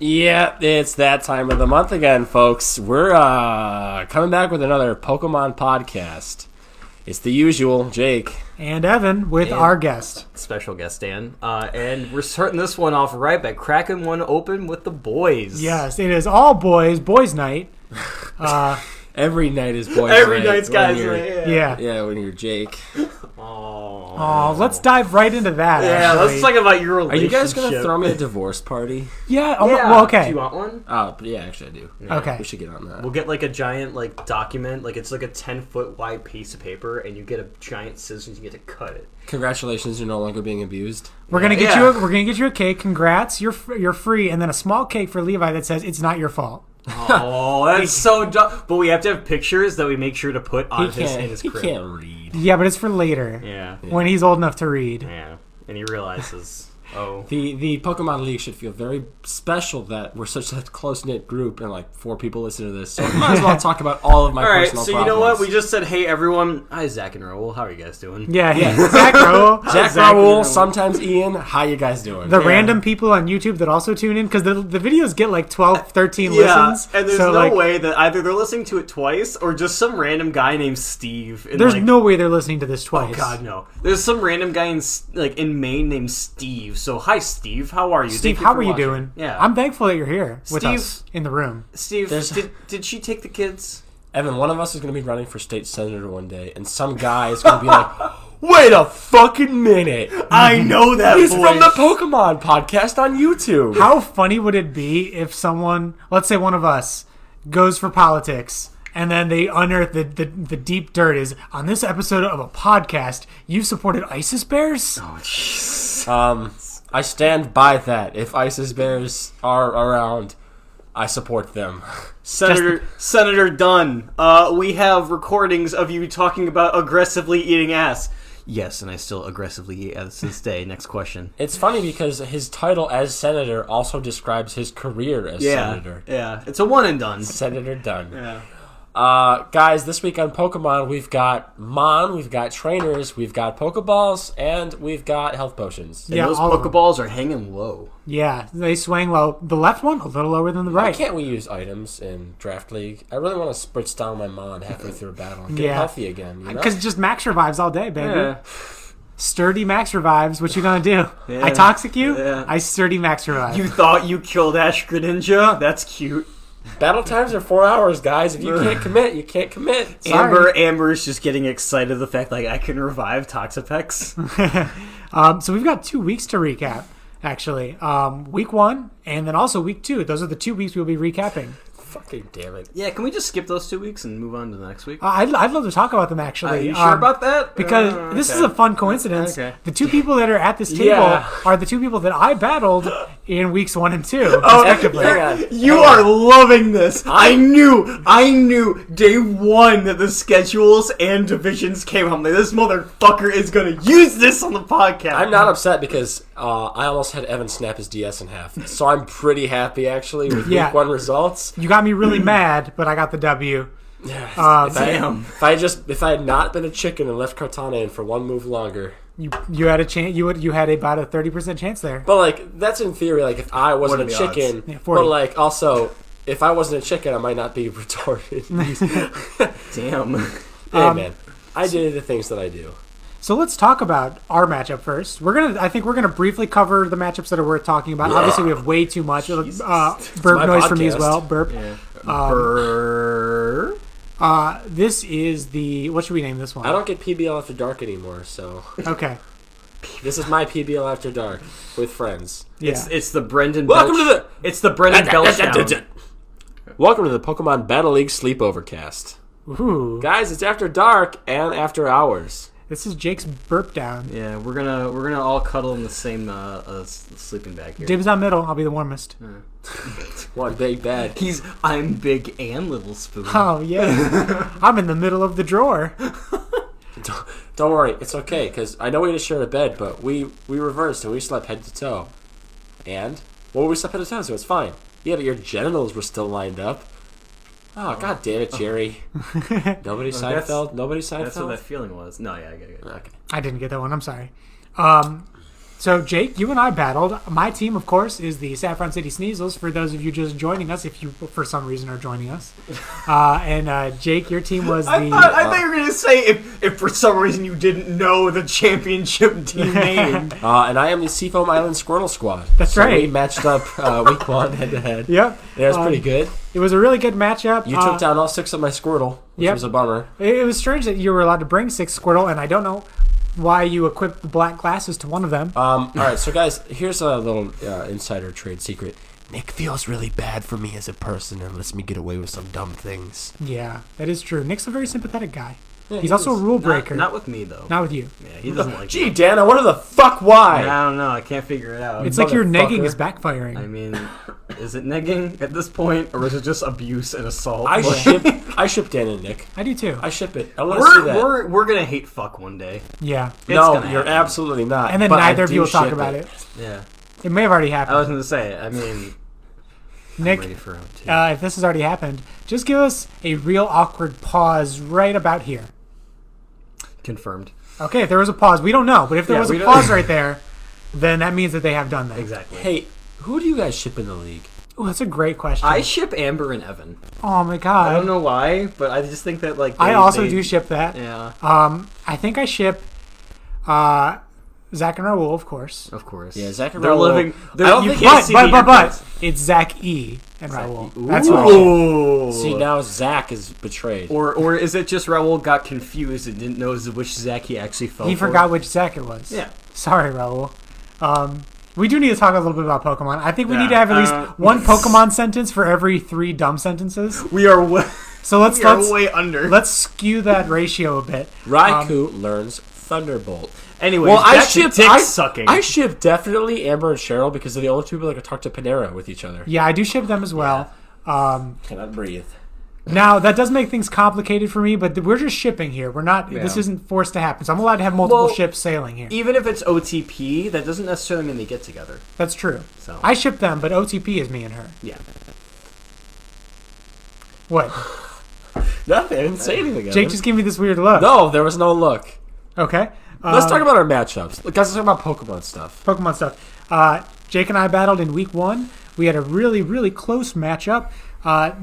Yeah, it's that time of the month again, folks. We're coming back with another Pokemon podcast. It's the usual, Jake. And Evan with our guest. Special guest, Dan. And we're starting this one off right by cracking one open with the boys. Yes, it is all boys night. Every night is boys Every night. night's guys night. Yeah, when you're Jake. Oh, let's dive right into that. Yeah, actually. let's talk about your relationship. Are you guys going to throw me a divorce party? Yeah. Well, okay. Do you want one? Yeah, actually I do. Yeah. Okay. We should get on that. We'll get like a giant document, it's like a 10-foot wide piece of paper, and you get a giant scissors and you get to cut it. Congratulations, you're no longer being abused. We're gonna get you a cake. Congrats, you're free, and then a small cake for Levi that says it's not your fault. Oh, that's so dumb. But we have to have pictures that we make sure to put on in his crib. He can't read. Yeah, but it's for later. Yeah. When he's old enough to read. Yeah. And he realizes, The Pokemon League should feel very special that we're such a close-knit group and 4 people listen to this. So I might as well talk about all of my personal problems. Alright, so you know what? We just said, hey everyone. Hi, Zach and Raoul. How are you guys doing? Yeah. Zach Raoul. Zach Raoul, sometimes Ian. How you guys doing? The random people on YouTube that also tune in, because the videos get 12, 13 listens. And there's no way that either they're listening to it twice or just some random guy named Steve. There's no way they're listening to this twice. Oh God, no. There's some random guy in Maine named Steve. So hi, Steve. How are you? Steve, how are you doing? Yeah, I'm thankful that you're here with Steve, us in the room. Steve, did she take the kids? Evan, one of us is going to be running for state senator one day, and some guy is going to be like, wait a fucking minute. I know that He's voice. from the Pokemon podcast on YouTube. How funny would it be if someone, let's say one of us, goes for politics, and then they unearth the deep dirt is, on this episode of a podcast, you supported ISIS bears? Oh, jeez. I stand by that. If ISIS bears are around, I support them. Senator Dunn, we have recordings of you talking about aggressively eating ass. Yes, and I still aggressively eat ass to this day. Next question. It's funny because his title as senator also describes his career as senator. Yeah, it's a one and done. Senator Dunn. Yeah. Guys, this week on Pokemon, we've got Mon, we've got trainers, we've got Pokeballs, and we've got health potions. And those Pokeballs are hanging low. Yeah, they swing low. The left one, a little lower than the right. Why can't we use items in Draft League? I really want to spritz down my Mon halfway through a battle and get healthy again. Because it just max revives all day, baby. Yeah. Sturdy max revives. What you gonna do? Yeah. I toxic you? Yeah. I sturdy max revive. You thought you killed Ash Greninja? That's cute. Battle times are 4 hours, guys. If you can't commit, you can't commit. Amber is just getting excited the fact I can revive Toxapex. So we've got 2 weeks to recap, actually. Week 1 and then also week 2. Those are the 2 weeks we'll be recapping. Fucking damn it. Yeah, can we just skip those 2 weeks and move on to the next week? I'd love to talk about them, actually. Are you sure about that? Because this is a fun coincidence. Okay. The 2 people that are at this table are the 2 people that I battled in weeks 1 and 2, respectively. You are loving this. I knew day 1 that the schedules and divisions came out. This motherfucker is going to use this on the podcast. I'm not upset because I almost had Evan snap his DS in half. So I'm pretty happy, actually, with week 1 results. You got me really mad, but I got the W. If I had not been a chicken and left Cortana in for 1 move longer, you had a chance. You had about a 30% chance there. But that's in theory. If I wasn't a chicken, but also if I wasn't a chicken, I might not be retarded. Damn. Hey man, I did the things that I do. So let's talk about our matchup first. I think we're gonna briefly cover the matchups that are worth talking about. Yeah. Obviously, we have way too much. Burp noise podcast. For me as well. Burp. Yeah. Burp. This is what should we name this one? I don't get PBL After Dark anymore, so okay. This is my PBL After Dark with friends. Yeah. It's the Brendan. It's the Brendan Belch. Welcome to the Pokemon Battle League Sleepover Cast. Ooh. Guys, it's after dark and after hours. This is Jake's burp down. Yeah, we're gonna all cuddle in the same sleeping bag here. Dibs on middle. I'll be the warmest. One big bed. I'm big and little spoon. Oh yeah. I'm in the middle of the drawer. Don't worry, it's okay because I know we just shared a bed, but we reversed and we slept head to toe. And we slept head to toe, so it's fine. Yeah, but your genitals were still lined up. Oh, god damn it, Jerry. Nobody Seinfeld? Nobody Seinfeld? That's what that feeling was. No, yeah, I get it. Okay. I didn't get that one. I'm sorry. So, Jake, you and I battled. My team, of course, is the Saffron City Sneasels, for those of you just joining us, if you, for some reason, are joining us. And Jake, your team was I thought you were going to say if for some reason you didn't know the championship team name. And I am the Seafoam Island Squirtle Squad. That's right. We matched up week 1 head-to-head. Yep. It was pretty good. It was a really good matchup. You took down all 6 of my Squirtle, which was a bummer. It was strange that you were allowed to bring 6 Squirtle, and I don't know why you equipped the black glasses to one of them. All right, so guys, here's a little insider trade secret. Nick feels really bad for me as a person and lets me get away with some dumb things. Yeah, that is true. Nick's a very sympathetic guy. Yeah, He's also a rule breaker. Not with me, though. Not with you. Yeah, he doesn't like Gee, me. Dan, I wonder the fuck why. I don't know. I can't figure it out. It's like your Motherfucker. negging is backfiring. I mean, is it negging at this point, or is it just abuse and assault? I ship Dan and Nick. I do too. I ship it. I want to see that. We're gonna hate fuck one day. Yeah. No, gonna you're happen. absolutely not. And then but neither I of you do will talk ship about it. Yeah. It may have already I happened. was gonna say. I mean, Nick, I'm ready for round 2. if this has already happened, just give us a real awkward pause right about here. Confirmed. Okay, if there was a pause, we don't know. But if there Yeah, was a we don't- pause right there, then that means that they have done that. Exactly. Hey, who do you guys ship in the league? Oh, that's a great question. I ship Amber and Evan. Oh my god. I don't know why, but I just think that like I also do ship that. Yeah. I think I ship Zach and Raul, of course. Of course. Yeah, Zach and They're Raul. living. I don't You think- can't see the But imprints. it's Zach E and Raul. Ooh. That's what I ship. Ooh. See, now Zach is betrayed. Or is it just Raul got confused and didn't know which Zach he actually fell He for? forgot which Zach it was. Yeah. Sorry, Raul. We do need to talk a little bit about Pokemon. I think we Yeah, need to have at least one Pokemon sentence for every 3 dumb sentences. We are So let's way under. let's skew that ratio a bit. Raikou learns Thunderbolt. Anyways, Well, I back to ship dick I sucking. I ship definitely Amber and Cheryl because they're the only two people that can talk to Panera with each other. Yeah, I do ship them as well. Cannot breathe. Now that does make things complicated for me, but we're just shipping here. We're not. This Yeah. isn't forced to happen. So I'm allowed to have multiple Well, ships sailing here. Even if it's OTP, that doesn't necessarily mean they get together. That's true. So I ship them, but OTP is me and her. yeah. What? Nothing. I didn't say anything. Jake Evan. just gave me this weird look. No, there was no look. Okay. Let's talk about our matchups. Guys, let's talk about Pokemon stuff. Pokemon stuff. Jake and I battled in week 1. We had a really, really close matchup.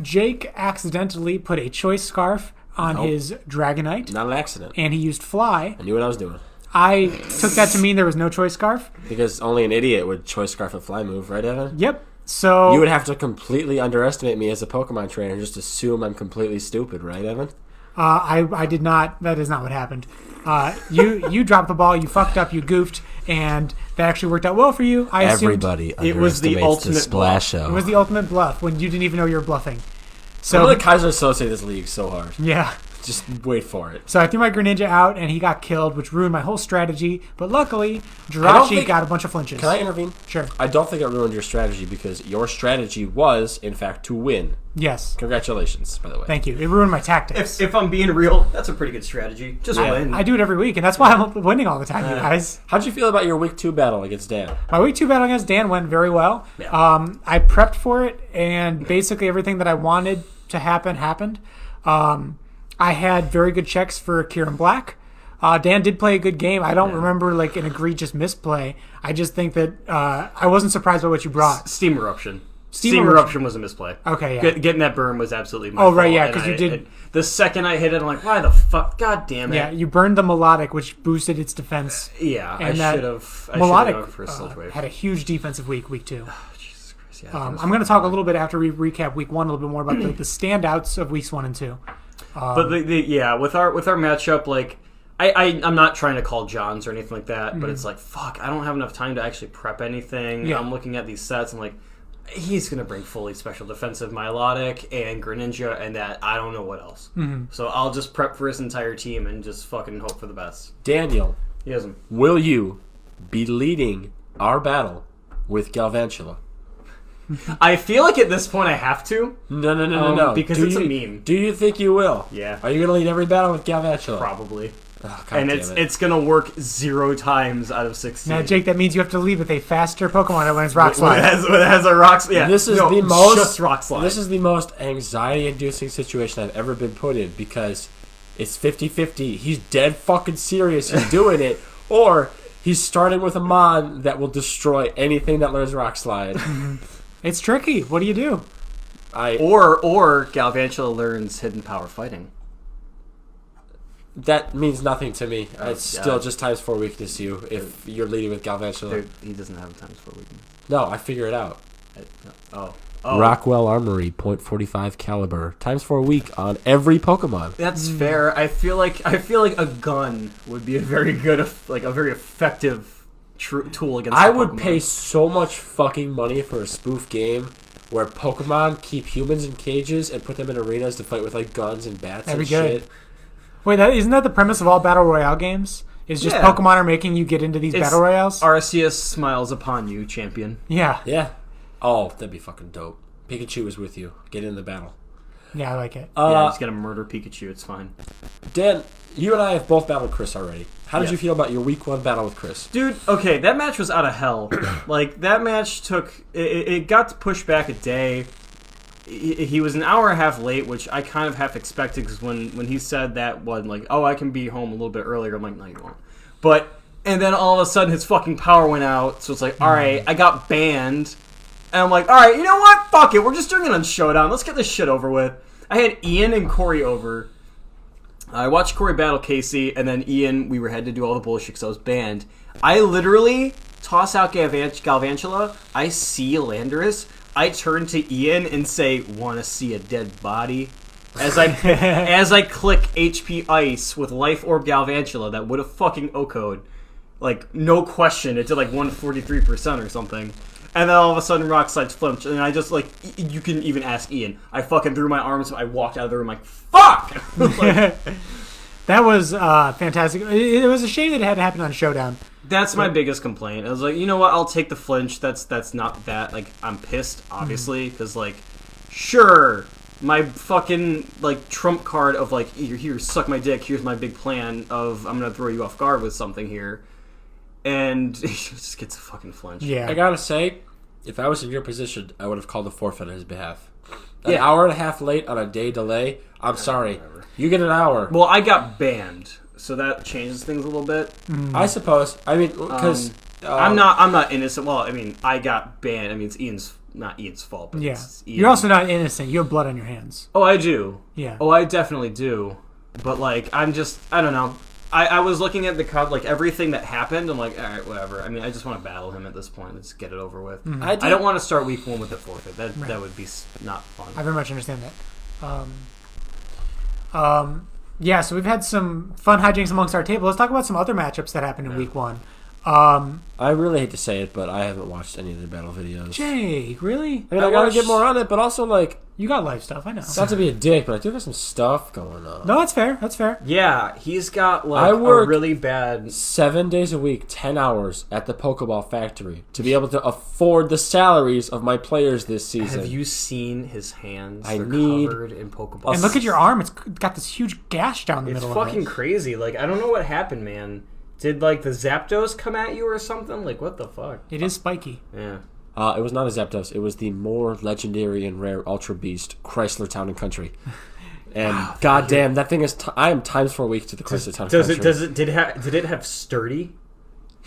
Jake accidentally put a choice scarf on his Dragonite, Not an accident. and he used Fly. I knew what I was doing. I took that to mean there was no choice scarf. Because only an idiot would choice scarf a fly move, right, Evan? Yep. So You would have to completely underestimate me as a Pokemon trainer and just assume I'm completely stupid, right, Evan? I did not. That is not what happened. You dropped the ball. You fucked up. You goofed, and that actually worked out well for you. I assumed it was the ultimate splash it was the ultimate bluff when you didn't even know you were bluffing. I'm So going to Kaiser associate this league so hard. yeah. Just wait for it. So I threw my Greninja out, and he got killed, which ruined my whole strategy. But luckily, don't Jirachi think- got a bunch of flinches. Can I intervene? Sure. I don't think it ruined your strategy because your strategy was, in fact, to win. Yes. Congratulations, by the way. Thank you. It ruined my tactics. If I'm being real, that's a pretty good strategy. Just win. I do it every week, and that's why I'm winning all the time, you guys. How'd you feel about your Week 2 battle against Dan? My week 2 battle against Dan went very well. Yeah. I prepped for it, and basically everything that I wanted to happen happened. I had very good checks for Kieran Black. Dan did play a good game. I don't remember like an egregious misplay. I just think that I wasn't surprised by what you brought. Steam Eruption. Steam Steam Eruption. Eruption was a misplay. Okay, yeah. Getting that burn was absolutely my Oh, fault. right, yeah, and 'cause you did- the second I hit it, I'm like, why the fuck? God damn it. Yeah, you burned the melodic, which boosted its defense. Yeah, I And that should have. Melodic for a Sludge Wave. had a huge defensive week 2. Jesus Christ, yeah, I'm going to talk a little bit after we recap week 1 a little bit more about the standouts of weeks 1 and 2. But with our matchup, like I'm not trying to call Johns or anything like that, but it's like fuck, I don't have enough time to actually prep anything. Yeah. I'm looking at these sets and like he's gonna bring fully special defensive Milotic and Greninja and that I don't know what else. So I'll just prep for his entire team and just fucking hope for the best. Daniel, He doesn't. will you be leading our battle with Galvantula? I feel like at this point I have to. No. Because Do it's a you- meme. Do you think you will? Yeah. Are you going to lead every battle with Galvantula? Probably. Oh, God And damn it. it's gonna work 0 times out of 16. Now, Jake, that means you have to lead with a faster Pokemon that wins Rock When Slide. it has a rock slide. Yeah. This is No, the most just rock slide. This is the most anxiety-inducing situation I've ever been put in because it's 50-50. He's dead fucking serious. He's doing it, or He's starting with a mon that will destroy anything that learns Rock Slide. It's tricky. What do you do? Or Galvantula learns Hidden Power Fighting. That means nothing to me. It's still just times 4 weakness you if you're leading with Galvantula. He doesn't have times 4 weakness. No, I figure it out. Oh. Rockwell Armory, .45 caliber, times 4 weak on every Pokemon. That's fair. I feel like a gun would be a very good, like a very effective tool against. I the would Pokemon. pay so much fucking money for a spoof game where Pokemon keep humans in cages and put them in arenas to fight with like guns and bats That'd and be good. shit. Wait, isn't that the premise of all battle royale games? Is just Pokemon are making you get into these battle royales? Arceus smiles upon you, champion. Yeah. Yeah. Oh, that'd be fucking dope. Pikachu is with you. Get in the battle. Yeah, I like it. Yeah, he's gonna murder Pikachu. It's fine. Dan, you and I have both battled Chris already. How did you feel about your week 1 battle with Chris? Dude, okay, that match was out of hell. Like, that match took... It got pushed back a day. He was an hour and a half late, which I kind of half expected, because when he said that one, like, oh, I can be home a little bit earlier, I'm like, no, you won't. But, and then all of a sudden his fucking power went out, so it's like, alright, I got banned. And I'm like, alright, you know what? Fuck it, we're just doing it on Showdown. Let's get this shit over with. I had Ian and Corey over. I watched Corey battle Casey, and then Ian, we had to do all the bullshit because I was banned. I literally toss out Galvantula, I see Landorus, I turn to Ian and say, "Want to see a dead body?" As I click HP Ice with Life Orb Galvantula that would have fucking OHKO'd. Like, no question, it did like 143% or something. And then all of a sudden Rock Slide's flinched, and I just, like, you can even ask Ian. I fucking threw my arms, I walked out of the room like, fuck! Like, that was fantastic. It was a shame that it had to happen on Showdown. that's my biggest complaint. I was like, you know what, I'll take the flinch. That's not that, like, I'm pissed, obviously, because, like, sure, my fucking, like, trump card of, like, here, suck my dick, here's my big plan of I'm gonna throw you off guard with something here. And he just gets a fucking flinch. Yeah. I gotta say, if I was in your position, I would have called a forfeit on his behalf. An hour and a half late on a day delay, I'm sorry. Whatever. You get an hour. Well, I got banned, so that changes things a little bit. I suppose. I mean, because... I'm not innocent. Well, I mean, I got banned. I mean, it's not Ian's fault, but Yeah. it's Ian. You're also not innocent. You have blood on your hands. Oh, I do. Yeah. Oh, I definitely do. But, like, I don't know. I was looking at the like, everything that happened. I'm like, all right, whatever. I mean, I just want to battle him at this point. Let's get it over with. I don't want to start week 1 with the forfeit. That would be not fun. I very much understand that. Yeah, so we've had some fun hijinks amongst our table. Let's talk about some other matchups that happened in week 1. I really hate to say it, but I haven't watched any of the battle videos. Jake, really? I mean, I gotta get more on it, but also, like... You got life stuff, I know. Not to be a dick, but I do have some stuff going on. No, that's fair. That's fair. Yeah, he's got, like, I work a really bad... 7 days a week, 10 hours at the Pokeball factory to be able to afford the salaries of my players this season. Have you seen his hands? I They're need- covered in Pokeballs. And look at your arm. It's got this huge gash down the It's middle fucking of it. crazy. Like, I don't know what happened, man. Did, like, the Zapdos come at you or something? Like, what the fuck? It is spiky. Yeah. It was not a Zapdos. It was the more legendary and rare Ultra Beast, Chrysler Town and Country. And goddamn, that thing is... I am times 4 weeks to the Chrysler Town and Country. Did it have sturdy?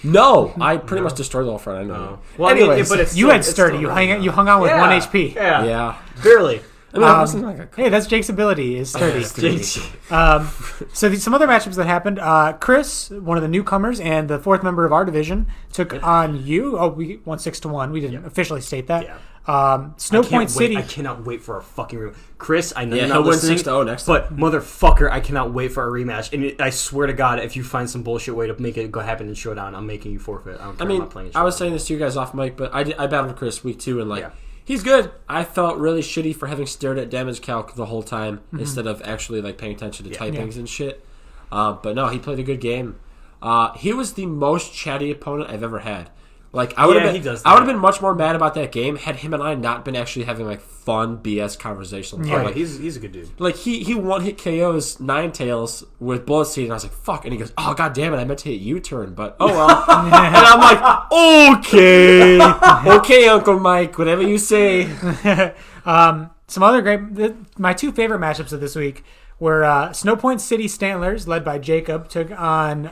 No! I pretty much destroyed the whole front end of it. Well, Anyways, I mean, but it's You still- had it's sturdy. still You hung on with 1 HP. Yeah. Yeah. Barely. I mean, I wasn't like a... Hey, that's Jake's ability, is sturdy. So some other matchups that happened. Chris, one of the newcomers and the 4th member of our division, took on you. Oh, we won 6-1. We didn't officially state that. Yeah. Snow Point City. I cannot wait for our fucking rematch. Chris, I know Yeah, you're he'll not win listening, 6-0 next time. but motherfucker, I cannot wait for our rematch. And I swear to God, if you find some bullshit way to make it go happen in Showdown, I'm making you forfeit. I don't care. I mean, I'm not playing in I was Showdown. saying this to you guys off mic, but I battled Chris week 2, and like, Yeah. he's good. I felt really shitty for having stared at damage calc the whole time instead of actually like paying attention to typings and shit. But no, he played a good game. He was the most chatty opponent I've ever had. Like, I would have been much more mad about that game had him and I not been actually having like fun BS conversations. Yeah. Like, he's a good dude. like he one hit KOs Ninetales with Bullet Seed, and I was like, "Fuck!" And he goes, "Oh god damn it! I meant to hit U-turn, but oh well." And I'm like, "Okay, okay, Uncle Mike, whatever you say." Some other great... My 2 favorite matchups of this week where Snow Point City Stantlers, led by Jacob, took on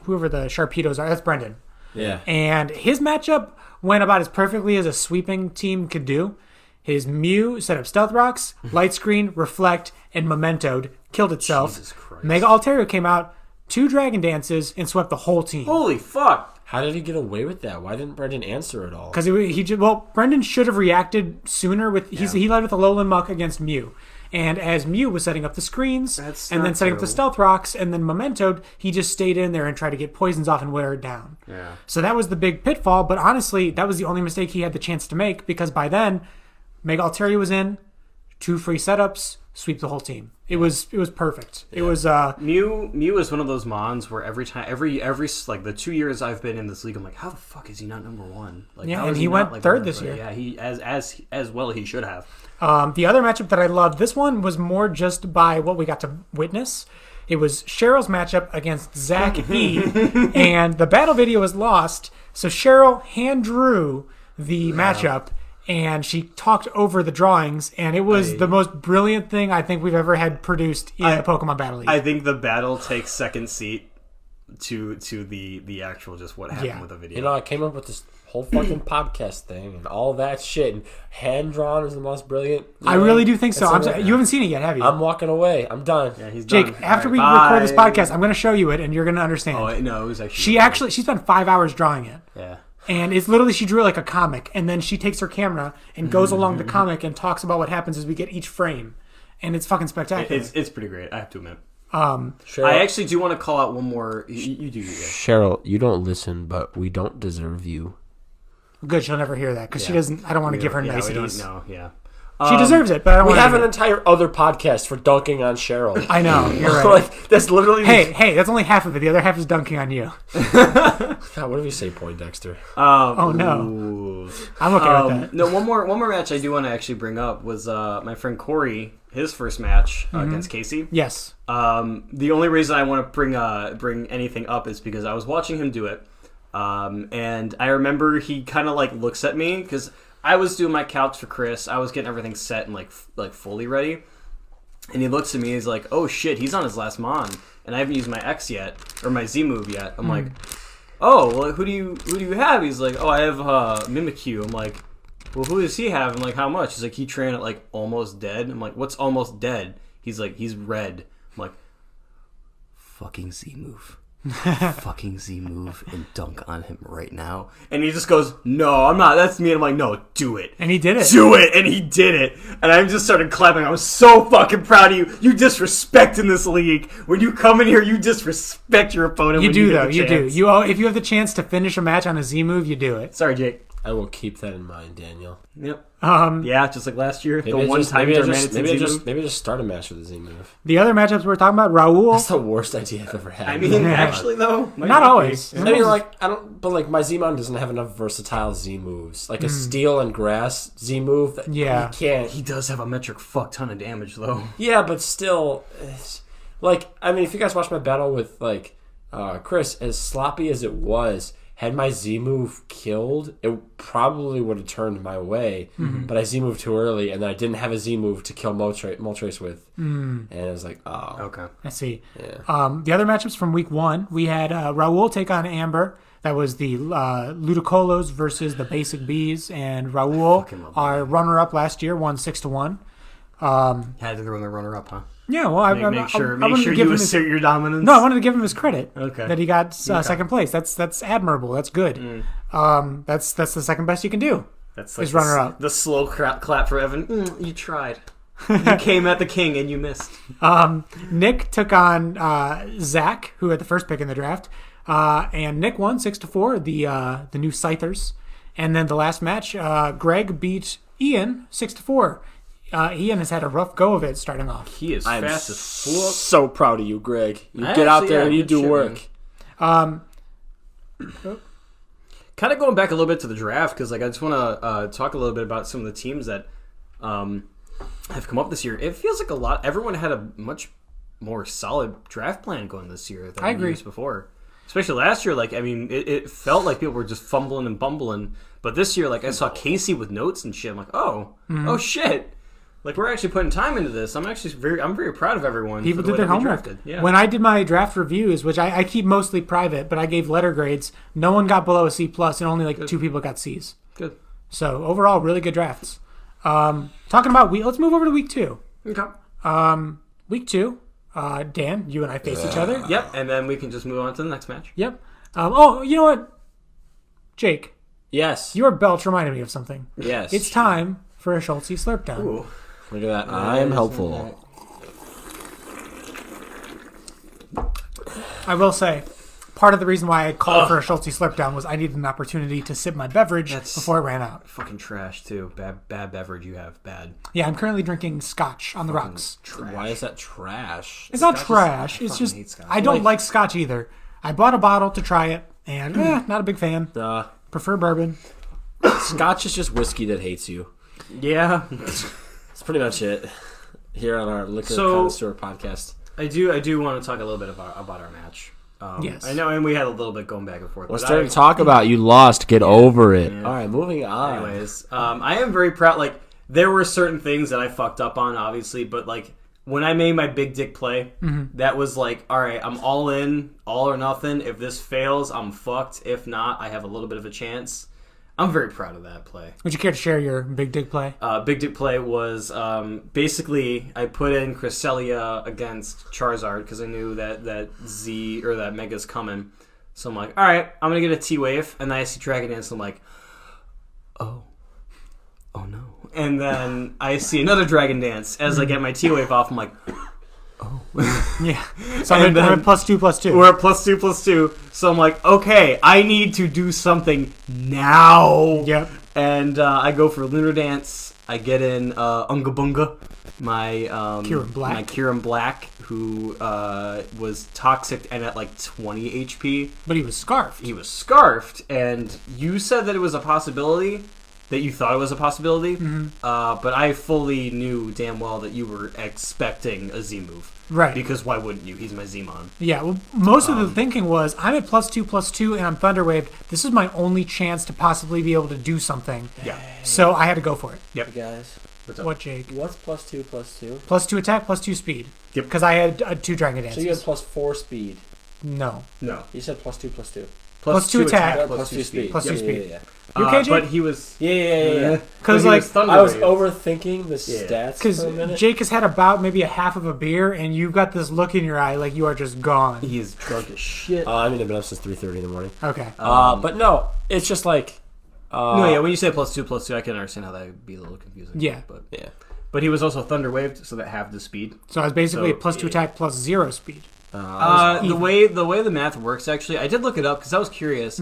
whoever the Sharpedos are. That's Brendan. Yeah. And his matchup went about as perfectly as a sweeping team could do. His Mew set up Stealth Rocks, Light Screen, Reflect, and Memento'd, killed itself. Jesus Christ. Mega Altaria came out, 2 Dragon Dances, and swept the whole team. Holy fuck! How did he get away with that? Why didn't Brendan answer at all? Because Brendan should have reacted sooner. He led with a Alolan Muck against Mew. And as Mew was setting up the screens, and then setting up the Stealth Rocks, and then Memento'd, he just stayed in there and tried to get poisons off and wear it down. Yeah. So that was the big pitfall, but honestly, that was the only mistake he had the chance to make, because by then, Mega Altaria was in, 2 free setups, sweep the whole team. It was perfect. Yeah. It was Mew is one of those mons where every like the 2 years I've been in this league, I'm like, how the fuck is he not number 1? Like, yeah, how and is he went like, third this year. Yeah, he as well he should have. The other matchup that I loved, this one was more just by what we got to witness. It was Cheryl's matchup against Zach E, and the battle video was lost, so Cheryl hand drew the matchup, and she talked over the drawings, and it was the most brilliant thing I think we've ever had produced in the Pokemon Battle League. I think the battle takes second seat to the actual just what happened with the video. You know, I came up with this whole fucking podcast thing and all that shit, and hand drawn is the most brilliant. I really do think so. You haven't seen it yet, have you? I'm walking away. I'm done. Yeah, he's Jake, done. after All we right, record this podcast, I'm going to show you it, and you're going to understand. Oh no, it was actually She spent 5 hours drawing it. Yeah. And it's literally, she drew like a comic, and then she takes her camera and goes along the comic and talks about what happens as we get each frame, and it's fucking spectacular. It's pretty great, I have to admit. Cheryl, I actually do want to call out one more. You do. Yeah. Cheryl, you don't listen, but we don't deserve you. Good, she'll never hear that because she doesn't. I don't want to give her niceties. No, yeah. She deserves it, but I don't We want have to. an entire other podcast for dunking on Cheryl. I know, you're right. Like, that's literally. Hey, that's only half of it. The other half is dunking on you. God, what do you say, Poindexter? Oh no, I'm okay with that. No, one more match I do want to actually bring up was my friend Corey. His first match against Casey. Yes. The only reason I want to bring anything up is because I was watching him do it, and I remember he kind of like looks at me because I was doing my couch for Chris. I was getting everything set and like fully ready, and he looks at me. He's like, "Oh shit, he's on his last mon, and I haven't used my X yet or my Z move yet." I'm like, "Oh, well, who do you have?" He's like, "Oh, I have Mimikyu." I'm like, well, who does he have? And like, how much? He's like, he trained at like almost dead. I'm like, what's almost dead? He's like, he's red. I'm like, fucking Z move. Fucking Z move and dunk on him right now. And he just goes, no, I'm not. That's me. And I'm like, no, do it. And he did it. Do it. And he did it. And I just started clapping. I was so fucking proud of you. You disrespect in this league. When you come in here, you disrespect your opponent. You do, though. You do. If you have the chance to finish a match on a Z move, you do it. Sorry, Jake. I will keep that in mind, Daniel. Yep. Yeah, just like last year. Maybe I just start a match with a Z move. The other matchups we're talking about, Raul. That's the worst idea I've ever had. I mean, actually, though, not always. I mean, like, but my Z-Mon doesn't have enough versatile Z moves. Like a Steel and Grass Z move. He can't. He does have a metric fuck ton of damage, though. Yeah, but still, like, I mean, if you guys watch my battle with like Chris, as sloppy as it was. Had my Z move killed, it probably would have turned my way. But I Z moved too early, and then I didn't have a Z move to kill Moltres with. And I was like, oh. Okay. I see. Yeah. The other matchups from week 1, we had Raul take on Amber. That was the Ludicolos versus the Basic Bees, and Raul, our runner-up last year, won 6-1. Had to run the runner-up, huh? Yeah, well, Make sure you assert your dominance. No, I wanted to give him his credit. Okay. That he got second place. That's admirable. That's good. That's the second best you can do. That's like is runner up. The slow clap for Evan. You tried. You came at the king and you missed. Nick took on Zach, who had the first pick in the draft, and Nick won 6-4. The new Scythers, and then the last match, Greg beat Ian 6-4. Ian has had a rough go of it starting off. He is fast as fuck. So proud of you, Greg. You get out there and you do work. Kind of going back a little bit to the draft, because like I just want to talk a little bit about some of the teams that have come up this year. It feels like everyone had a much more solid draft plan going this year than years before. Especially last year, like, I mean, it felt like people were just fumbling and bumbling. But this year, like, I saw Casey with notes and shit. I'm like, oh shit. Like, we're actually putting time into this. I'm very proud of everyone. People for the did way their that we homework. drafted. Yeah. When I did my draft reviews, which I keep mostly private, but I gave letter grades, no one got below a C+, and only like 2 people got Cs. Good. So overall, really good drafts. Talking about let's move over to week 2. Okay. Week 2, Dan, you and I face each other. Yep, and then we can just move on to the next match. Yep. Oh, you know what? Jake, Yes. your belch reminded me of something. Yes. It's time for a Schultze slurp down. Ooh. Look at that. I am helpful. I will say, part of the reason why I called for a Schultze slurp down was I needed an opportunity to sip my beverage before it ran out. Fucking trash, too. Bad beverage you have. Bad. Yeah, I'm currently drinking scotch on the rocks. Trash. Why is that trash? It's not Scotch is- trash. I It's fucking just hate scotch. I don't like scotch either. I bought a bottle to try it, and not a big fan. Prefer bourbon. Scotch is just whiskey that hates you. Yeah. That's pretty much it. Here on our Liquor Connoisseur podcast. I do want to talk a little bit about our match. Yes. I know, and we had a little bit going back and forth. We're but starting to talk about you lost. Get over it. Yeah. All right, moving on. Anyways, I am very proud. Like, there were certain things that I fucked up on, obviously, but like when I made my big dick play, that was like, all right, I'm all in, all or nothing. If this fails, I'm fucked. If not, I have a little bit of a chance. I'm very proud of that play. Would you care to share your big dig play? Big dick play was basically I put in Cresselia against Charizard because I knew that Z or that Mega's coming. So I'm like, all right, I'm gonna get a T-Wave, and then I see Dragon Dance, and I'm like, oh no. And then I see another Dragon Dance. As I get my T-Wave off, I'm like, Yeah. So we're at +2/+2. we're at +2/+2. So I'm like, okay, I need to do something now. Yep. And I go for Lunar Dance. I get in Unga Bunga, my Kieran Black, who was toxic and at like 20 HP. But he was scarfed. He was scarfed, and you said that it was a possibility, that you thought it was a possibility, but I fully knew damn well that you were expecting a Z move. Right. Because why wouldn't you? He's my Z-Mon. Yeah, well, most of the thinking was, I'm at +2/+2 and I'm Thunderwaved. This is my only chance to possibly be able to do something. Yeah. So I had to go for it. Yep. Guys, What's up? What, Jake? what's +2/+2? +2 attack, +2 speed. Yep. Because I had 2 Dragon Dances. So you had +4 speed. No. No. You said +2/+2. +2 attack, +2 speed. +2 Yeah, speed. Yeah. You okay, Jake? But he was... Yeah. Because, he like, was Thunder I was Wave. overthinking the stats because for a minute. Jake has had about maybe a half of a beer, and you've got this look in your eye like you are just gone. He is drunk as shit. I mean, I've been up since 3:30 in the morning. Okay. But no, it's just like... no, yeah, when you say +2/+2, I can understand how that would be a little confusing. Yeah. But Yeah. But he was also Thunder Waved, so that halved the speed. So I was basically So, at +2 attack, +0 speed. The way the math works, actually, I did look it up because I was curious.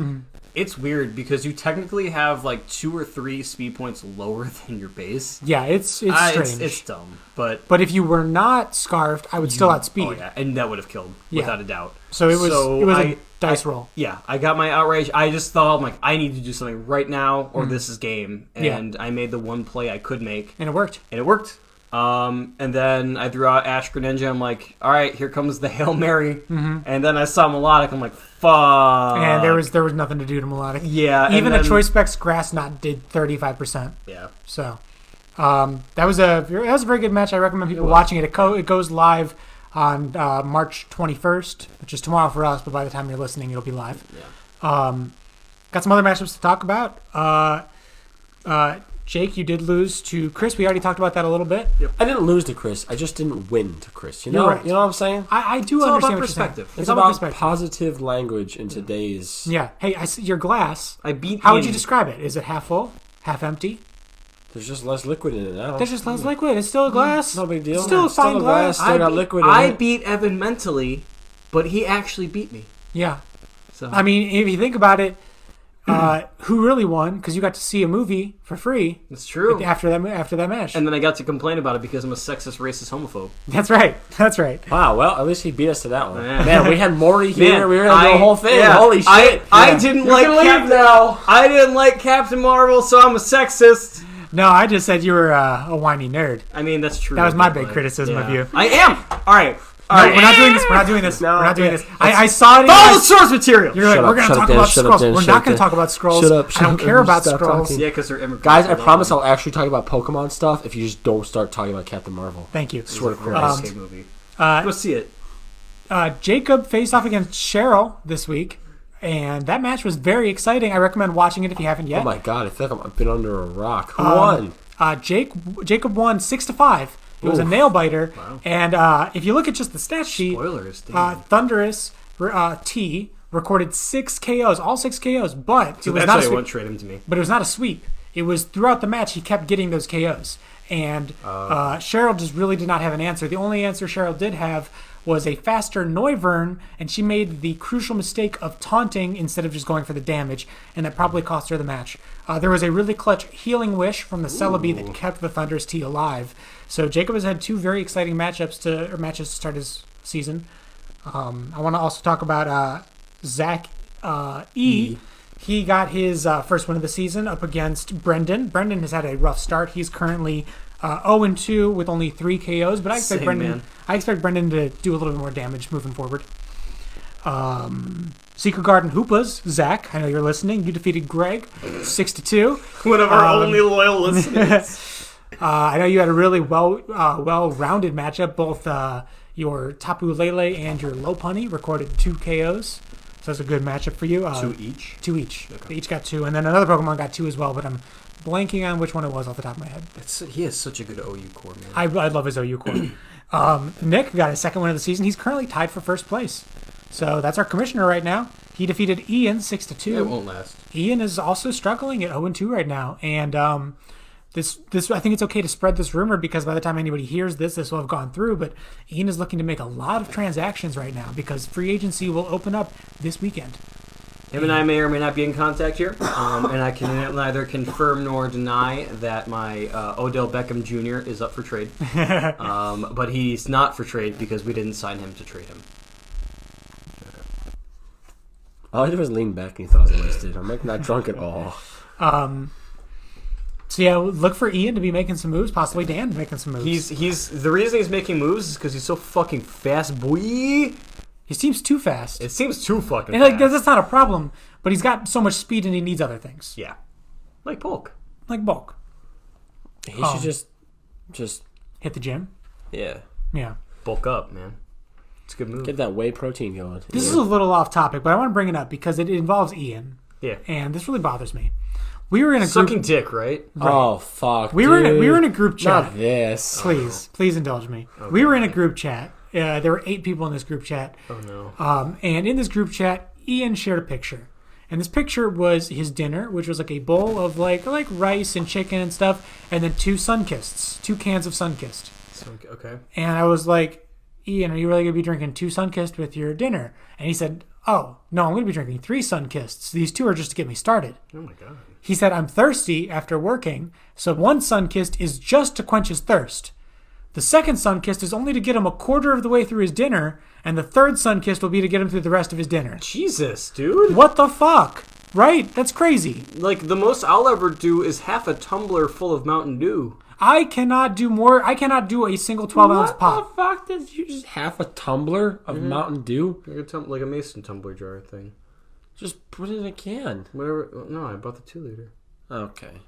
It's weird because you technically have like 2 or 3 speed points lower than your base. Yeah, it's strange. It's dumb, but But if you were not scarfed, I would still outspeed. oh yeah, and that would have killed without a doubt. So it was a dice roll. Yeah, I got my outrage. I just thought, I'm like, I need to do something right now, or this is game. And I made the one play I could make, And it worked. and it worked. And then I threw out Ash Greninja. I'm like, all right, here comes the Hail Mary. And then I saw Melodic. I'm like, fuck. And there was nothing to do to Melodic. Yeah, Even and a Choice Specs Grass Knot did 35%. Yeah. So that was a very good match. I recommend people watching it. It goes live on March 21st, which is tomorrow for us, but by the time you're listening, it'll be live. Yeah. Got some other matchups to talk about. Jake, you did lose to Chris. We already talked about that a little bit. I didn't lose to Chris. I just didn't win to Chris. You know, You're right. You know what I'm saying? I do It's all understand about what you're perspective. saying. It's all about perspective. positive language in today's... Yeah. Hey, I see your glass. I beat. How would you Ian. describe it? Is it half full? Half empty? There's just less liquid in it now. There's just less liquid. It's still a glass. No big deal. It's still a fine glass. Still got liquid in I it. beat Evan mentally, but he actually beat me. Yeah. So I mean, if you think about it, who really won? Because you got to see a movie for free it's true. after that match. And then I got to complain about it because I'm a sexist, racist, homophobe. That's right. That's right. Wow, well, at least he beat us to that one. Yeah. Man, we had Morty here. Man, we were going to do a whole thing. yeah, Holy shit. I didn't You like can leave Captain now. I didn't like Captain Marvel, so I'm a sexist. No, I just said you were a whiny nerd. I mean, that's true. That was my big but, criticism of you. I am. All right. we're not doing this. We're not doing this. No, we're not doing yeah. this. I saw it. Follow the source material. You're like, Shut we're up, going to shut talk up, Dan, about shut up, scrolls. Dan, We're shut not up, going to Dan. talk about scrolls. Shut up, I shut don't up, care about stop scrolls. talking. Yeah, because they're immigrants. Guys, I They promise don't I'll actually talk about Pokemon stuff if you just don't start talking about Captain Marvel. Thank you. Swear to know. Christ. Okay, movie. Go see it. Jacob faced off against Cheryl this week, and that match was very exciting. I recommend watching it if you haven't yet. Oh my god, I feel like I've been under a rock. Who won? Jacob won 6-5. It was a nail biter, and if you look at just the stat sheet, Spoilers. Damn. Thunderous T recorded 6 KOs, all 6 KOs, but it was That's not why a I sweep. won't trade him to me. But it was not a sweep. It was throughout the match he kept getting those KOs, and Cheryl just really did not have an answer. The only answer Cheryl did have was a faster Noivern, and she made the crucial mistake of taunting instead of just going for the damage, and that probably cost her the match. There was a really clutch healing wish from the Celebi that kept the Thunderous T alive. So Jacob has had 2 very exciting matches to start his season. I want to also talk about Zach E. He got his first win of the season up against Brendan. Brendan has had a rough start. He's currently 0-2 with only 3 KOs, but I expect Brendan to do a little bit more damage moving forward. Secret Garden Hoopas, Zach, I know you're listening. You defeated Greg 6-2. One of our only loyal listeners. I know you had a really well-rounded matchup. Both your Tapu Lele and your Lopunny recorded 2 KOs. So that's a good matchup for you. 2 each? 2 each. Okay. They each got 2. And then another Pokemon got 2 as well, but I'm blanking on which one it was off the top of my head. He has such a good OU core, man. I love his OU core. Nick got his second win of the season. He's currently tied for first place. So that's our commissioner right now. He defeated Ian 6-2. It won't last. Ian is also struggling at 0-2 right now. And this I think it's okay to spread this rumor because by the time anybody hears this will have gone through. But Ian is looking to make a lot of transactions right now because free agency will open up this weekend. Him and I may or may not be in contact here, and I can neither confirm nor deny that my Odell Beckham Jr. is up for trade. But he's not for trade because we didn't sign him to trade him. All I did was lean back and he thought I was wasted. I'm like not drunk at all. So yeah, look for Ian to be making some moves, possibly Dan making some moves. He's the reason he's making moves is because he's so fucking fast, boy. He seems too fast. It seems too fucking And fast. that's not a problem, but he's got so much speed and he needs other things. Yeah, like Polk. Like bulk. He should just Hit the gym. yeah. Yeah. Bulk up, man. It's a good move. Get that whey protein going. This is a little off topic, but I want to bring it up because it involves Ian. Yeah. And this really bothers me. We were in a Sucking group. dick, right? Oh fuck. We were in a group chat. Not this. Please indulge me. We were in a group chat. There were 8 people in this group chat. Oh no. And in this group chat, Ian shared a picture. And this picture was his dinner, which was like a bowl of like rice and chicken and stuff, and then 2 Sunkissed, 2 cans of Sunkissed. Okay. And I was like, Ian, are you really going to be drinking 2 Sunkissed with your dinner? And he said, oh, no, I'm going to be drinking 3 Sunkissed. These 2 are just to get me started. Oh my god. He said, I'm thirsty after working, so 1 Sunkissed is just to quench his thirst. The second Sunkissed is only to get him a quarter of the way through his dinner, and the third Sunkissed will be to get him through the rest of his dinner. Jesus, dude. What the fuck? Right? That's crazy. Like, the most I'll ever do is half a tumbler full of Mountain Dew. I cannot do more. I cannot do a single 12-ounce What pop. the fuck did you just half a tumbler of Mountain Dew? Like a mason tumbler jar thing. Just put it in a can. Whatever. No, I bought the 2-liter. Okay.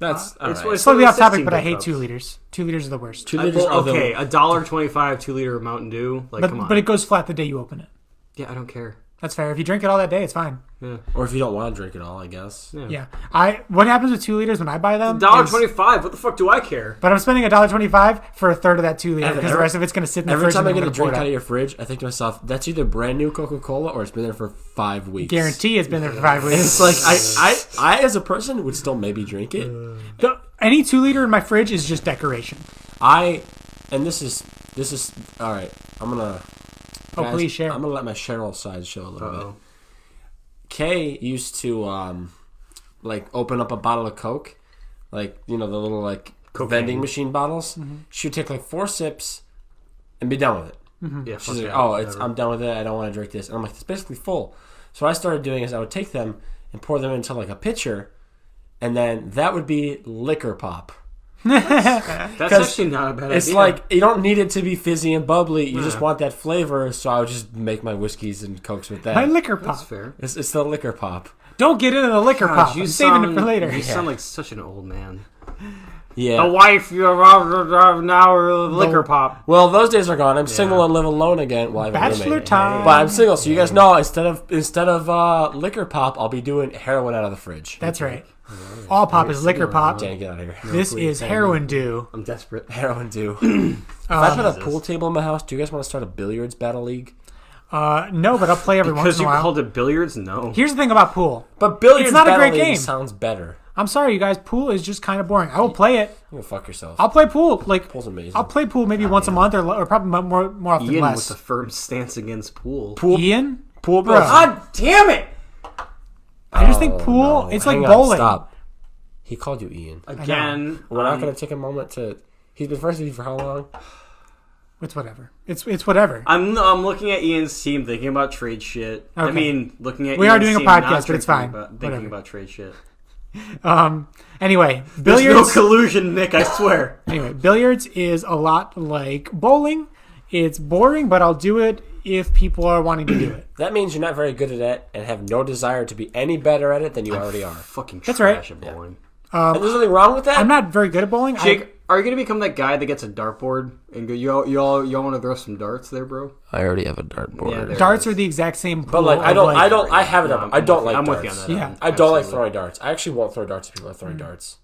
That's all it's right. It's slightly off topic, 16 but I hate cups. 2 liters. 2 liters are the worst. 2 liters are the okay, $1.25 2-liter of Mountain Dew. Like, come on. But it goes flat the day you open it. Yeah, I don't care. That's fair. If you drink it all that day, it's fine. Yeah. Or if you don't want to drink it all, I guess. Yeah. What happens with 2 liters when I buy them? $1.25. What the fuck do I care? But I'm spending $1.25 for a third of that 2 liter Evan, because the rest of it's going to sit in the Every fridge. time I and get I'm a gonna pour drink it out of your fridge, I think to myself, that's either brand new Coca-Cola or it's been there for 5 weeks. Guarantee it's been there for 5 weeks. It's like I as a person would still maybe drink it. Any 2 liter in my fridge is just decoration. This is all right. I'm gonna. Oh, guys, please share. I'm gonna let my Cheryl side show a little Uh-oh. bit. Kay used to open up a bottle of Coke, the little Cocaine. vending machine bottles. She would take 4 sips and be done with it. Yeah, She's like, I'm done with it. I don't want to drink this. And I'm like, it's basically full. So what I started doing is I would take them and pour them into a pitcher, and then that would be liquor pop. That's actually not a bad idea. It's like you don't need it to be fizzy and bubbly. You just want that flavor. So I would just make my whiskeys and cokes with that. My liquor pop. That's fair. It's the liquor pop. Don't get into the liquor pop. I'm saving it for later. You sound like such an old man. Yeah. The wife, you're now liquor pop. Well, those days are gone. I'm single and live alone again. Well, I have a Bachelor roommate. time. But I'm single, so you guys know instead of liquor pop, I'll be doing heroin out of the fridge. That's right. All pop is liquor pop. Dan, get out of here. This is heroin dew. I'm desperate. Heroin do. If I put a pool table in my house, do you guys want to start a billiards battle league? No, but I'll play every once Because in you a while. called it billiards? No. Here's the thing about pool. But billiards It's not a battle great league game. sounds better. I'm sorry, you guys. Pool is just kind of boring. I will play it. You go fuck yourself. I'll play pool. Like Pool's amazing. I'll play pool maybe once a month or probably more often Ian less. with a firm stance against pool. Ian? Pool Bro. God damn it! I just think pool. No. It's Hang like on, bowling. Stop. He called you Ian. Again. We're not going to take a moment to... He's been friends with you for how long? It's whatever. It's whatever. I'm looking at Ian's team, thinking about trade shit. I Okay. mean, looking at We Ian's are doing a team, podcast, not but it's thinking fine. about- Whatever. Thinking about trade shit. Anyway, There's no billiards. collusion, Nick. I swear. Anyway, billiards is a lot like bowling. It's boring, but I'll do it if people are wanting to do it. That means you're not very good at it and have no desire to be any better at it than you already are. Fucking That's trash right. at bowling. And there's nothing wrong with that? I'm not very good at bowling. Jake, are you gonna become that guy that gets a dartboard and go? Y'all want to throw some darts there, bro? I already have a dartboard. Yeah, there Darts it are is. the exact same. But like, I don't have it. No, I don't like I'm darts. with you on that. Yeah. Evan. I don't like Absolutely. throwing darts. I actually won't throw darts if people are throwing darts.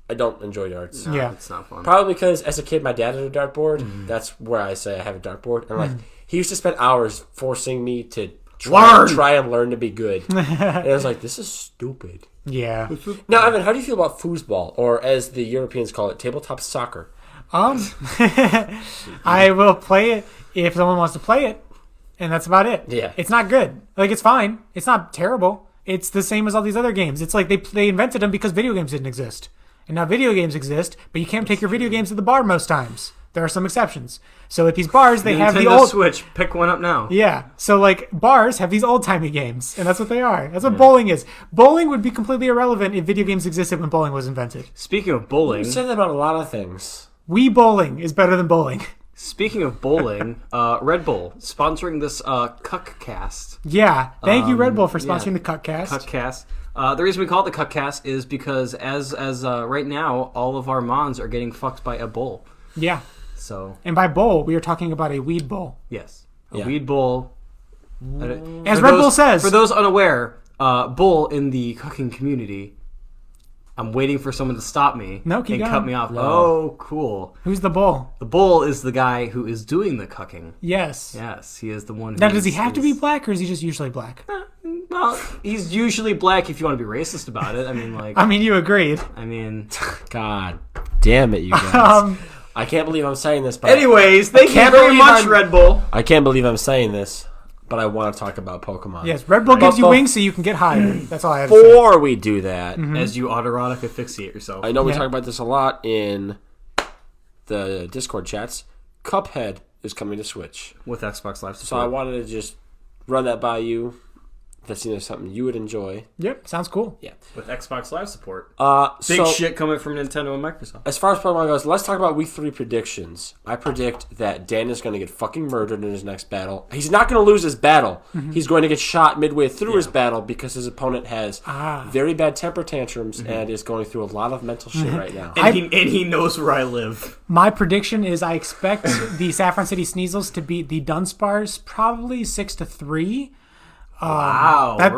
I don't enjoy darts. No, Yeah. it's not fun. Probably because as a kid, my dad had a dartboard. That's where I say I have a dartboard. And like, he used to spend hours forcing me to try and learn to be good. And I was like, this is stupid. Yeah. Now, Evan, how do you feel about foosball, or as the Europeans call it, tabletop soccer? I will play it if someone wants to play it, and that's about it. Yeah. It's not good. Like, it's fine. It's not terrible. It's the same as all these other games. It's like they invented them because video games didn't exist. And now video games exist, but you can't take your video games to the bar most times. There are some exceptions. So at these bars, they have the Nintendo old... Switch. Pick one up now. Yeah. So, like, bars have these old-timey games, and that's what they are. That's what bowling is. Bowling would be completely irrelevant if video games existed when bowling was invented. Speaking of bowling, You say that about a lot of things. Wii bowling is better than bowling. Speaking of bowling, Red Bull sponsoring this Cuckcast. Yeah. Thank you, Red Bull, for yeah. sponsoring the Cutcast. Cuckcast. The reason we call it the Cuckcast is because as right now, all of our mons are getting fucked by a bull. Yeah. So And by bowl, we are talking about a weed bowl. yes, a Yeah. weed bull. As Red Bull says. For those unaware, bull in the cooking community. I'm waiting for someone to stop me No, keep and going. cut me off. No. Oh, cool. Who's the bull? The bull is the guy who is doing the cooking. Yes. Yes, he is the one. Now, who does he is- have to be black, or is he just usually black? Well, he's usually black if you want to be racist about it. I mean, like, I mean, you agreed. God damn it, you guys. I can't believe I'm saying this, but Anyways, thank you can't very believe much, I'm- Red Bull. I can't believe I'm saying this, but I want to talk about Pokemon. Yes, Red Bull gives you But- wings so you can get higher. That's all I have to say. Before we do that, As you autoerotic asphyxiate yourself. I know we Yeah. talk about this a lot in the Discord chats. Cuphead is coming to Switch. With Xbox Live So I support. wanted to just run that by you. That seems like something you would enjoy. Yep, sounds cool. Yeah. With Xbox Live support. Big Big shit coming from Nintendo and Microsoft. As far as Pokemon goes, let's talk about Week 3 predictions. I predict that Dan is going to get fucking murdered in his next battle. He's not going to lose his battle. He's going to get shot midway through his battle because his opponent has very bad temper tantrums and is going through a lot of mental shit right now. And he knows where I live. My prediction is I expect the Saffron City Sneasels to beat the Dunsparce probably 6-3. Wow, that-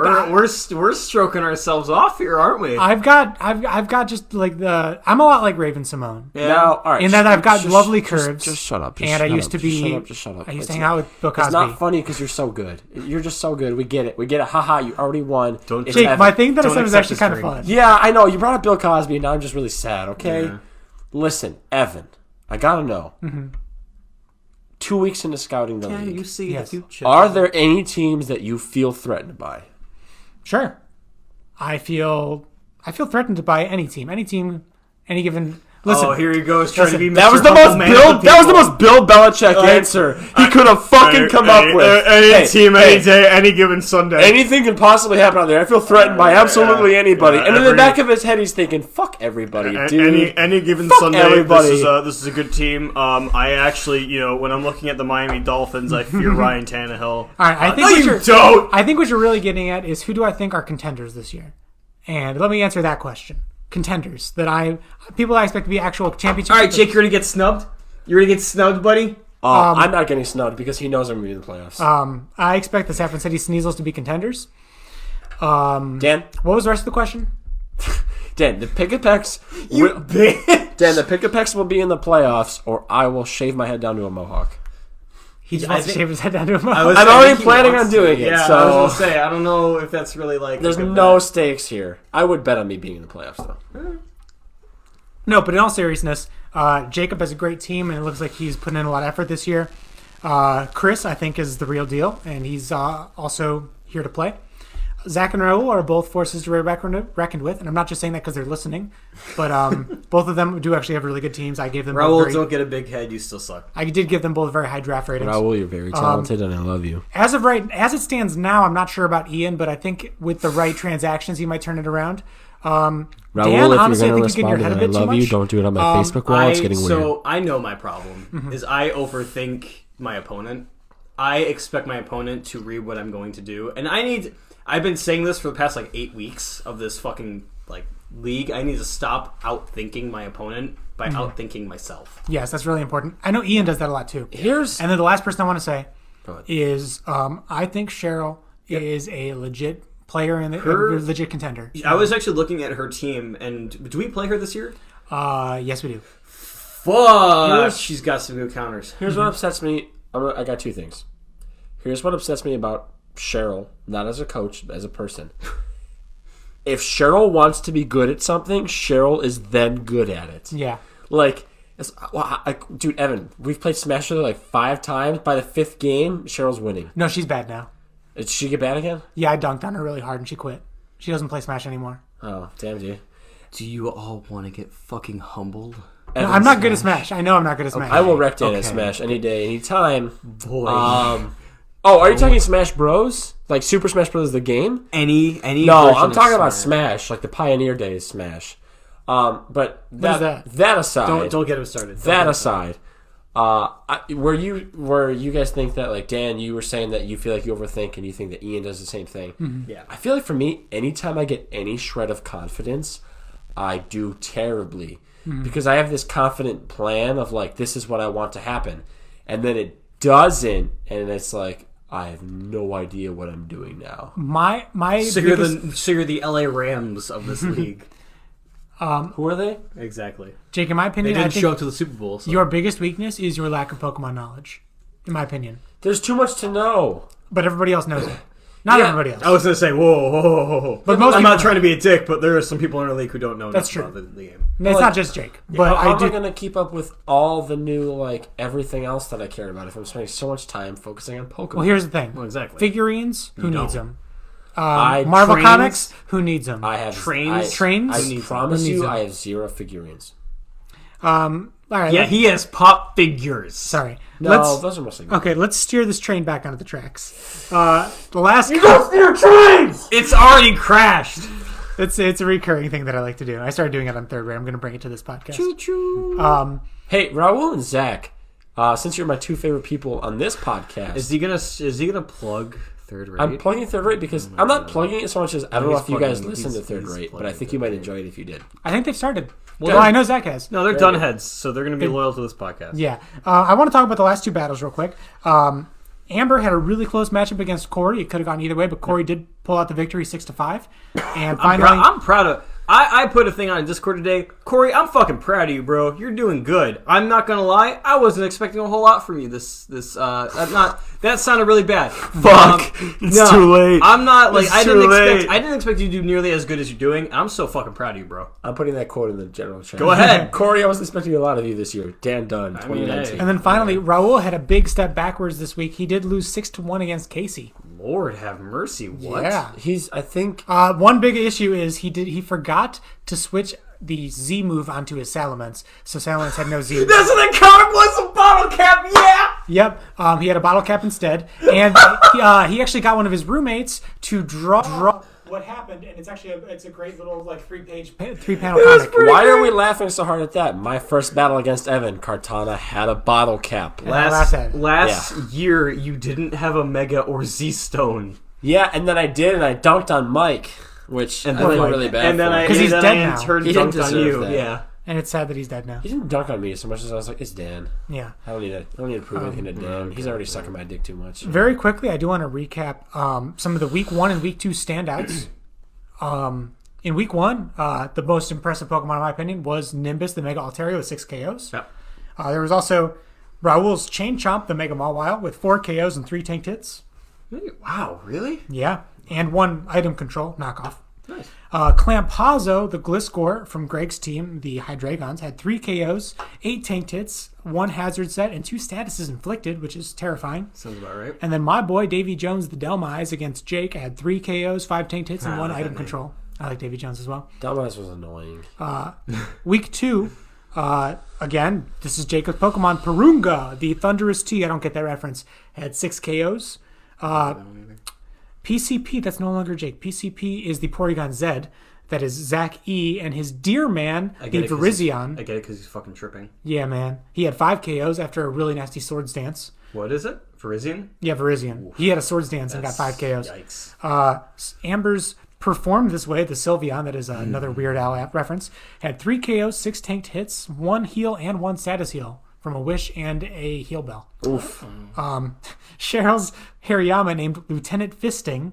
we're stroking ourselves off here, aren't we? I've got just like I'm a lot like Raven Simone. Now, all right. In that I've got just- lovely just- curves. Just shut up. Just And I shut used up, to just be. shut up, just shut up. I used to It's hang out with Bill Cosby. It's not funny because you're so good. You're just so good. We get it. We get it. Haha, you already won. Don't- It's Jake, Evan. my thing that I Don't said was accept actually this kind of drink. fun. Yeah, I know. You brought up Bill Cosby, and now I'm just really sad, okay? Yeah. Listen, Evan, I gotta know. 2 weeks into scouting the league, see Yes. the future. are there any teams that you feel threatened by? Sure. I feel threatened by any team, any given. Listen, here he goes trying to be Mr. That was the Humble most Man Bill. of the That was the people. most Bill Belichick answer he could have fucking come up with. Any team, any hey, day, any given Sunday. anything can possibly happen out there. I feel threatened by absolutely anybody. Yeah, And in the back of his head, he's thinking, "Fuck everybody, dude." Any given Fuck Sunday, everybody. this is a good team. I actually, when I'm looking at the Miami Dolphins, I fear Ryan Tannehill. all right, I think No, what you you're, don't. I think what you're really getting at is who do I think are contenders this year? And let me answer that question. Contenders people I expect to be actual championship. All right, Jake, you're gonna get snubbed. You're gonna get snubbed, buddy. I'm not getting snubbed because he knows I'm going to be in the playoffs. I expect the San Francisco Sneasels to be contenders. Dan, What was the rest of the question? Dan, the Pick-a-Pecks Dan, the Pick-a-Pecks will be in the playoffs, or I will shave my head down to a mohawk. He just wants to shave his head down to a mohawk. I'm already planning on doing it, Yeah, so I was gonna say, I don't know if that's really like. there's a good no bet. stakes here. I would bet on me being in the playoffs, though. No, but in all seriousness, Jacob has a great team, and it looks like he's putting in a lot of effort this year. Chris, I think, is the real deal, and he's also here to play. Zach and Raul are both forces to be reckoned with, and I'm not just saying that because they're listening, but both of them do actually have really good teams. I gave them Raul, don't get a big head. You still suck. I did give them both very high draft ratings. Raul, you're very talented, and I love you. As it stands now, I'm not sure about Ian, but I think with the right transactions, he might turn it around. Raul, Dan, if honestly, I you're going think to you get in your respond head to a that, I bit too love you. much. Don't do it on my Facebook wall. It's getting weird. So I know my problem is I overthink my opponent. I expect my opponent to read what I'm going to do, and I've been saying this for the past 8 weeks of this fucking league. I need to stop outthinking my opponent by outthinking myself. Yes, that's really important. I know Ian does that a lot too. Here's And then the last person I want to say Go ahead. is I think Cheryl is a legit player and a legit contender. I was actually looking at her team, and do we play her this year? Yes, we do. Fuck, she's got some good counters. Here's what upsets me. I got two things. Here's what upsets me about Cheryl, not as a coach, but as a person. If Cheryl wants to be good at something, Cheryl is then good at it. Yeah. Dude, Evan, we've played Smash with her 5 times. By the 5th game, Cheryl's winning. No, she's bad now. Did she get bad again? Yeah, I dunked on her really hard and she quit. She doesn't play Smash anymore. Oh, damn, dude. Do you all want to get fucking humbled? No, I'm not good at Smash. I know I'm not good at Smash. I will wreck Dan at Smash any day, any time. Boy. Are you talking Smash Bros? Like Super Smash Bros. The game? Any No, version I'm of talking about Smash, like the Pioneer Days Smash. But that aside, Don't get him started. that aside, where you guys think that Dan, you were saying that you feel like you overthink and you think that Ian does the same thing. Mm-hmm. Yeah. I feel like for me, anytime I get any shred of confidence, I do terribly because I have this confident plan of this is what I want to happen, and then it doesn't, and it's I have no idea what I'm doing now. My So you're the LA Rams of this league. Who are they? Exactly. Jake, in my They opinion, I didn't think show up to the Super Bowl. So. your biggest weakness is your lack of Pokemon knowledge. In my opinion. There's too much to know. But everybody else knows it. Not everybody else. I was gonna say, whoa. But I'm not trying to be a dick, but there are some people in our league who don't know. That's about true. the game. It's not just Jake. But How I am do. I going to keep up with all the new, everything else that I care about if I'm spending so much time focusing on Pokemon? Well, here's the thing. Well, exactly. Figurines, who don't. needs them? I Marvel trains- Comics, who needs them? I have Trains? I promise Who needs you, them? I have 0 figurines. All right. Yeah, he has pop figures. Sorry. No, those are mostly good. Okay, let's steer this train back onto the tracks. The last. steer trains! It's already crashed. It's a recurring thing that I like to do. I started doing it on Third Rate. I'm going to bring it to this podcast. Choo-choo. Hey, Raul and Zach, since you're my 2 favorite people on this podcast, Is he gonna plug Third Rate? I'm plugging Third Rate because I'm not plugging it so much as I don't know he's if you guys plugging- listen to he's- Third he's Rate, but I plugging think you might Third Rate. enjoy it if you did. I think they've started. Well, Well, I know Zach has. No, they're done heads, so they're gonna be loyal to this podcast. Yeah. I want to talk about the last 2 battles real quick. Amber had a really close matchup against Corey. It could have gone either way, but Corey did pull out the victory 6-5. And finally, I'm proud of. I put a thing on Discord today. Corey, I'm fucking proud of you, bro. You're doing good. I'm not gonna lie. I wasn't expecting a whole lot from you. That sounded really bad. Fuck! It's too late. I'm not It's too late. I didn't expect you to do nearly as good as you're doing. I'm so fucking proud of you, bro. I'm putting that quote in the general chat. Go ahead. Corey, I wasn't expecting a lot of you this year. Dan Dunn, 2019. hey. and then finally, Raul had a big step backwards this week. He did lose 6-1 against Casey. Lord have mercy. What? Yeah. I think... One big issue is he forgot to switch the Z move onto his Salamence, so Salamence had no Z. That's what the comic was, a bottle cap, yeah! Yep, he had a bottle cap instead, and he actually got one of his roommates to draw what happened, and it's a great little like three panel comic. Why are we laughing so hard at that? My first battle against Evan, Kartana had a bottle cap. Last year, you didn't have a Mega or Z Stone. Yeah, and then I did, and I dunked on Mike, which I feel really bad and then for. Because he's dead now. He didn't dunked on deserve you. that. Yeah. And it's sad that he's dead now. He didn't dunk on me so much as I was like, it's Dan. Yeah. I don't need to prove anything to Dan. He's already sucking my dick too much. Very quickly, I do want to recap some of the Week 1 and Week 2 standouts. In Week 1, the most impressive Pokemon, in my opinion, was Nimbus, the Mega Altaria, with 6 KOs. Yep. There was also Raoul's Chain Chomp, the Mega Mawile, with 4 KOs and 3 tanked hits. Wow, really? Yeah. And 1 item control knockoff. Nice. Clampazzo, the Gliscor from Greg's team, the Hydreigons, had 3 KOs, 8 tanked hits, 1 hazard set, and 2 statuses inflicted, which is terrifying. Sounds about right. And then my boy, Davy Jones, the Delmise, against Jake, had 3 KOs, 5 tanked hits, and 1 item control. I like Davy Jones as well. Delmas was annoying. Week 2, again, this is Jacob's Pokemon, Purunga, the Thunderous T, I don't get that reference, had 6 KOs. PCP, that's no longer Jake. PCP is the Porygon Z. That is Zach E. and his dear man, the Virizion. I get it because he's fucking tripping. Yeah, man. He had 5 KOs after a really nasty Swords Dance. What is it? Virizion? Yeah, Virizion. Oof. He had a Swords Dance and got 5 KOs. Yikes. Amber's Performed This Way, the Sylveon, that is another Weird Al app reference, had 3 KOs, 6 tanked hits, 1 heal, and 1 status heal from a Wish and a Heal Bell. Oof. Cheryl's Hariyama, named Lieutenant Fisting,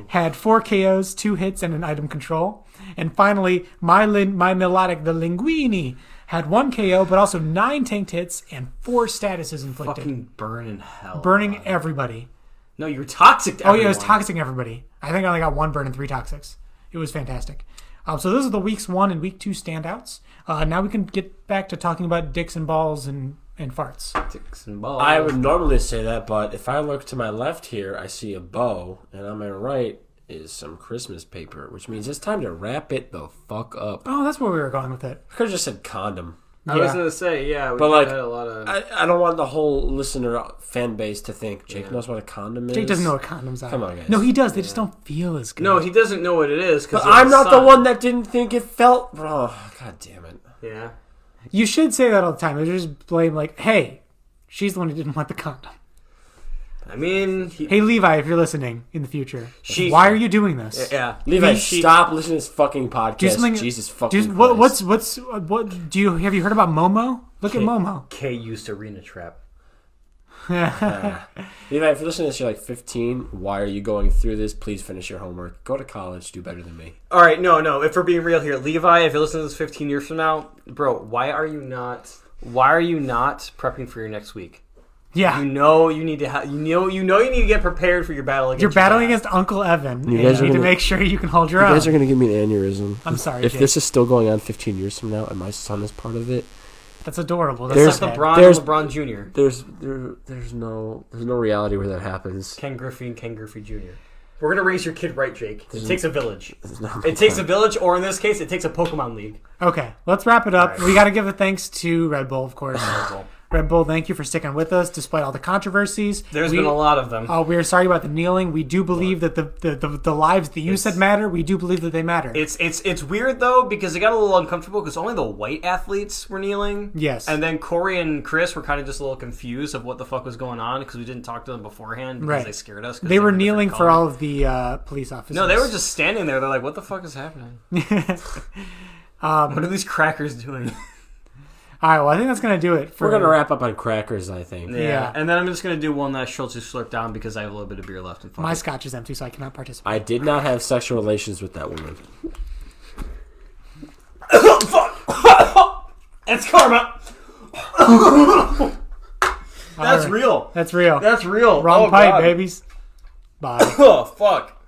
had 4 KOs, 2 hits, and an item control. And finally, my Melodic, the Linguini, had 1 KO, but also 9 tanked hits and 4 statuses inflicted. Fucking burn in hell. Burning everybody. No, you were toxic to everyone. Oh, yeah, it was toxicing everybody. I think I only got 1 burn and 3 toxics. It was fantastic. So those are the Weeks 1 and Week 2 standouts. Now we can get back to talking about dicks and balls and farts. Dicks and balls. I would normally say that, but if I look to my left here, I see a bow, and on my right is some Christmas paper, which means it's time to wrap it the fuck up. Oh, that's where we were going with it. I could have just said condom. I was going to say, yeah. But like, had a lot of... I don't want the whole listener fan base to think Jake knows what a condom is. Jake doesn't know what condoms are. Come on, guys. No, he does. They just don't feel as good. No, he doesn't know what it is. But I'm not the one that didn't think it felt... Oh, God damn it. Yeah. You should say that all the time. They just blame like, hey, she's the one who didn't want the condom. I mean... Hey, Levi, if you're listening in the future, why are you doing this? Yeah. Levi, stop listening to this fucking podcast. Do something, Jesus fucking Christ. Christ. What have you heard about Momo? Look at Momo. Kay used Arena Trap. Levi, if you're listening to this, you're like 15. Why are you going through this? Please finish your homework. Go to college. Do better than me. All right, no. If we're being real here, Levi, if you're listening to this 15 years from now, bro, why are you not prepping for your next week? Yeah, you know you need to you need to get prepared for your battle against. You're battling against Uncle Evan. You need to make sure you can hold your own. You guys are gonna give me an aneurysm. I'm sorry. If Jake. this is still going on 15 years from now, and my son is part of it, that's adorable. That's like LeBron Jr. There's no reality where that happens. Ken Griffey Jr. We're gonna raise your kid right, Jake. It takes a village. It takes a village, or in this case, it takes a Pokemon League. Okay, let's wrap it up. Right. We got to give a thanks to Red Bull, of course. Red Bull, thank you for sticking with us despite all the controversies. There's been a lot of them. We're sorry about the kneeling. We do believe that the lives that you said matter. We do believe that they matter. It's weird though because it got a little uncomfortable because only the white athletes were kneeling. Yes. And then Corey and Chris were kind of just a little confused of what the fuck was going on because we didn't talk to them beforehand because they scared us. They were kneeling for all of the police officers. No, they were just standing there. They're like, "What the fuck is happening? What are these crackers doing?" All right, well, I think that's going to do it. We're going to wrap up on crackers, I think. Yeah. And then I'm just going to do one last Schultz slurp down because I have a little bit of beer left. And my scotch is empty, so I cannot participate. I did not have sexual relations with that woman. Fuck! It's karma! That's real. That's real. That's real. Wrong pipe, babies. Bye. Oh, fuck.